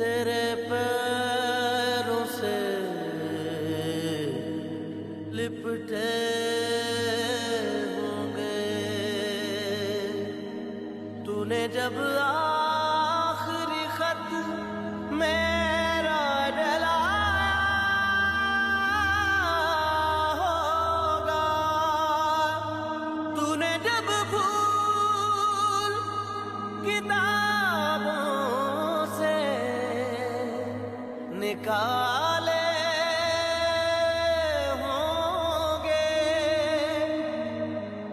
तेरे पैरों से लिपटे होंगे। तूने जब आखिरी खत मेरा डला होगा, तूने जब भूल किताबों से निकाले होंगे,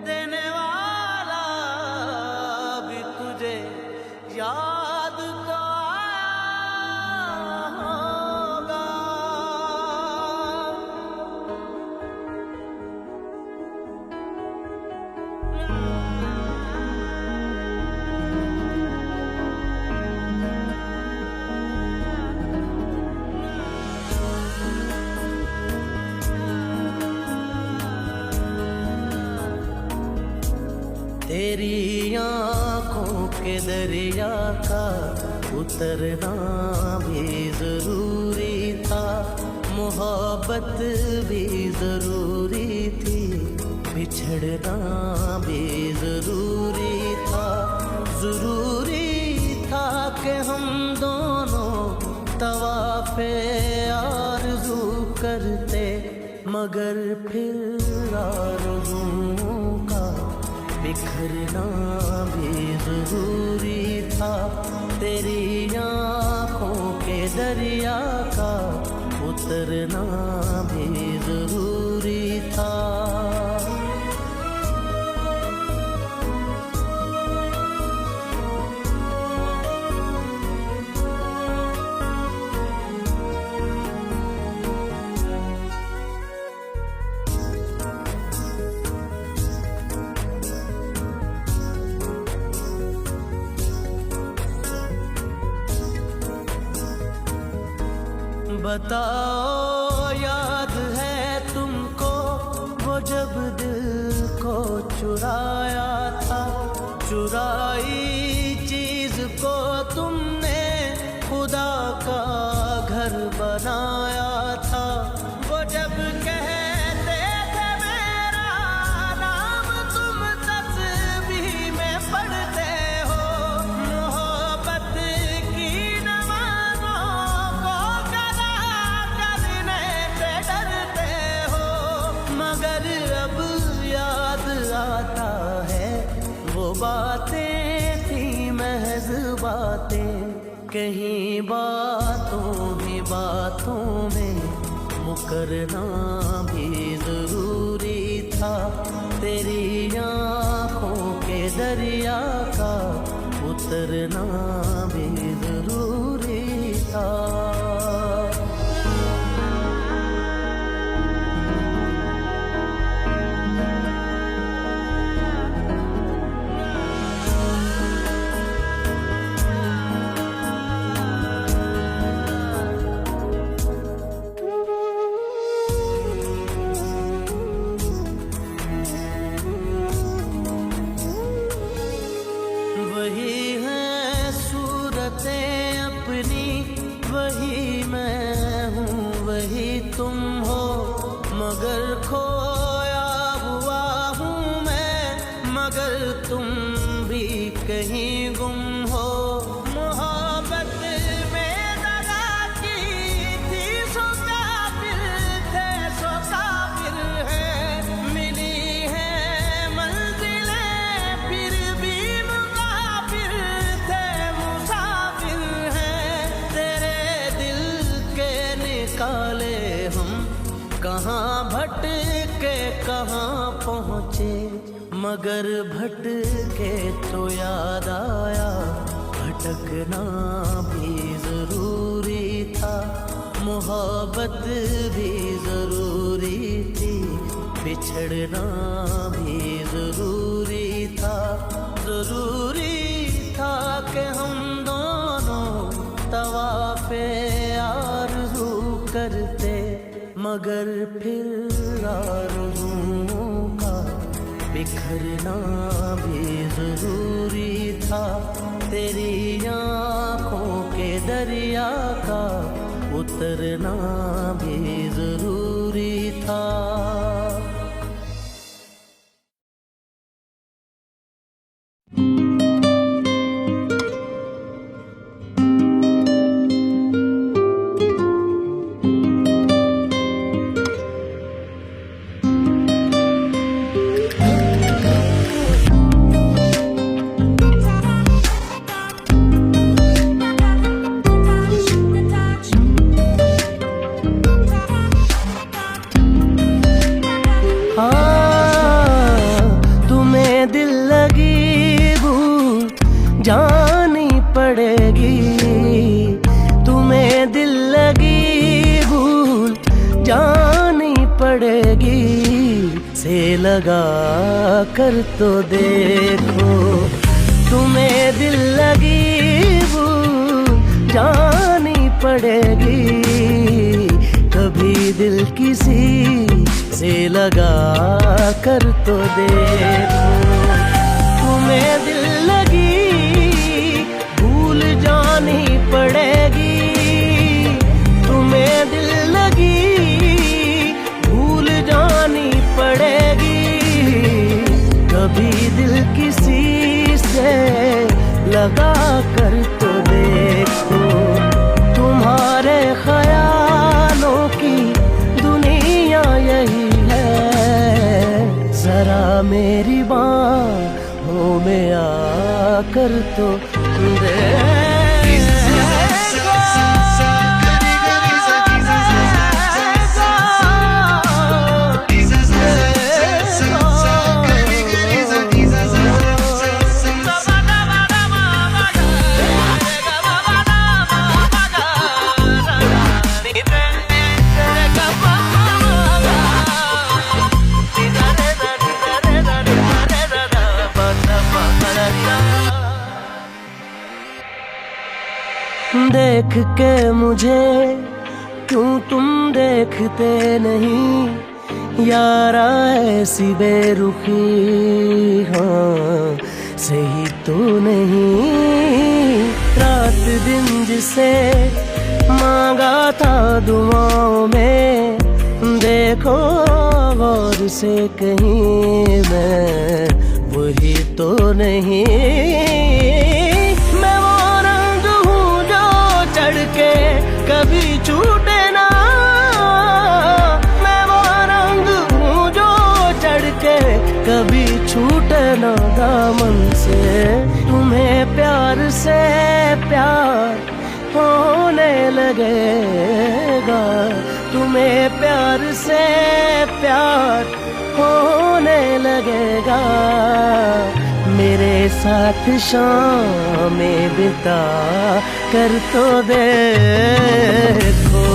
देने वाला भी तुझे याद तो आया होगा। तेरी आँखों के दरिया का उतरना भी जरूरी था, मोहब्बत भी जरूरी थी, बिछड़ना भी जरूरी था। जरूरी था कि हम दोनों तवाफ़े आरज़ू करते, मगर फिर आरज़ुओं का बिखरना भी जरूरी था। तेरी आँखों के दरिया का उतरना भी जरूरी था। बताओ याद है तुमको वो जब दिल को चुराया था, चुराई चीज को तुमने खुदा का घर बनाया था। वो जब कहते थे मेरा नाम तुम तस्बीह में पढ़ते हो, मोहब्बत की नमाज़ों को कदा करने से डरते हो, मगर अब याद आता है वो बातें थी महज बातें, कहीं बातों ही बातों में मुकरना भी जरूरी था। तेरी आँखों के दरिया का उतरना भी जरूरी था। वही है सूरतें अपनी, वही मैं हूँ वही तुम हो, मगर खोया हुआ हूँ मैं, मगर तुम भी कहीं गुम हो। मोहब्बत में दगा की थी सो काफिर थे, सो काफिर है, मिली है मंजिलें फिर भी मुसाफिर थे, मुसाफिर हैं। तेरे दिल के निकाले हम कहाँ भटके कहाँ पहुँचे, मगर भटके तो याद आया भटकना भी जरूरी था। मोहब्बत भी जरूरी थी, बिछड़ना भी जरूरी था। जरूरी था कि हम दोनों तवाफ़े आरज़ू करते, मगर फिर आरज़ुओं का बिखरना भी जरूरी था। तेरी आँखों के दरिया का उतरना भी जरूरी था। तुम्हें दिल लगी भूल जानी पड़ेगी, तुम्हें दिल लगी भूल जानी पड़ेगी। से लगा कर तो देखो, तुम्हें दिल लगी भूल जानी पड़ेगी। कभी दिल किसी से लगा कर तो देखो, तुम्हें दिल लगी भूल जानी पड़ेगी। तुम्हें दिल लगी भूल जानी पड़ेगी। कभी दिल किसी से लगा कर तो देखो, तुम्हारे ख्यालों की दुनिया यही है। जरा मेरी बाहों में आकर तो देखो। देख के मुझे क्यों तुम देखते नहीं, यारा ऐसी बेरुखी हाँ सही तो नहीं। रात दिन जिसे मांगा था दुआओं में, देखो गौर से कहीं मैं वही तो नहीं। मैं वो रंग हूँ जो चढ़ के कभी छूटे ना, मैं वो रंग हूँ जो चढ़ के कभी छूटे ना दामन से। तुम्हें प्यार से प्यार होने लगेगा, तुम्हें प्यार से प्यार होने लगेगा। मेरे साथ शामें बिता कर तो देखो।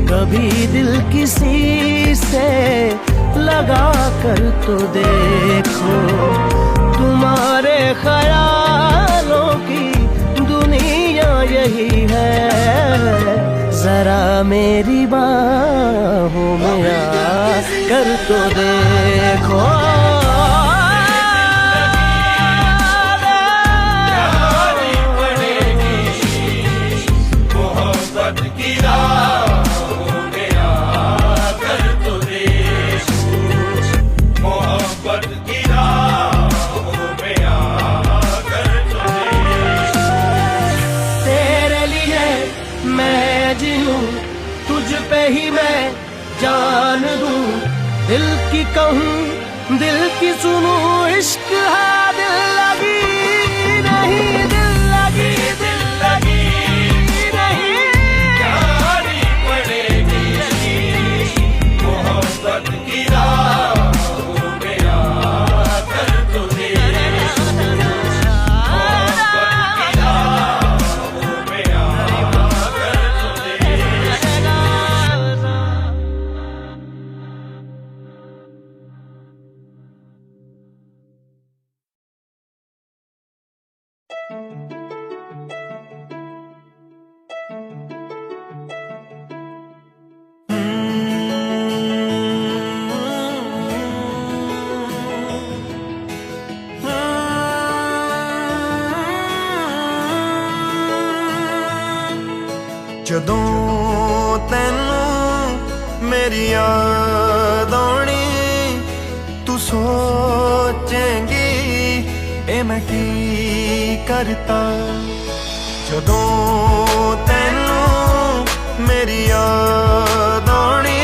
कभी दिल किसी से लगा कर तो देखो, तुम्हारे ख्यालों की दुनिया यही है। जरा मेरी बाहों में आ कर तो देखो। तुझ पे ही मैं जान दूं, दिल की कहूँ दिल की सुनूं। इश्क है दिल लगी नहीं, दिल लगी नहीं, जानी पड़ेगी मोहब्बत की राहों में आकर तो देखो। मोहब्बत की राहों में आकर तो देखो। ਜਦੋਂ ਤੈਨੂੰ ਮੇਰੀ ਯਾਦ ਆਉਣੀ, ਤੂੰ ਸੋਚੇਂਗੀ ਇਹ ਮੈਂ ਕੀ ਕਰਤਾ। ਜਦੋਂ ਤੈਨੂੰ ਮੇਰੀ ਯਾਦ ਆਉਣੀ,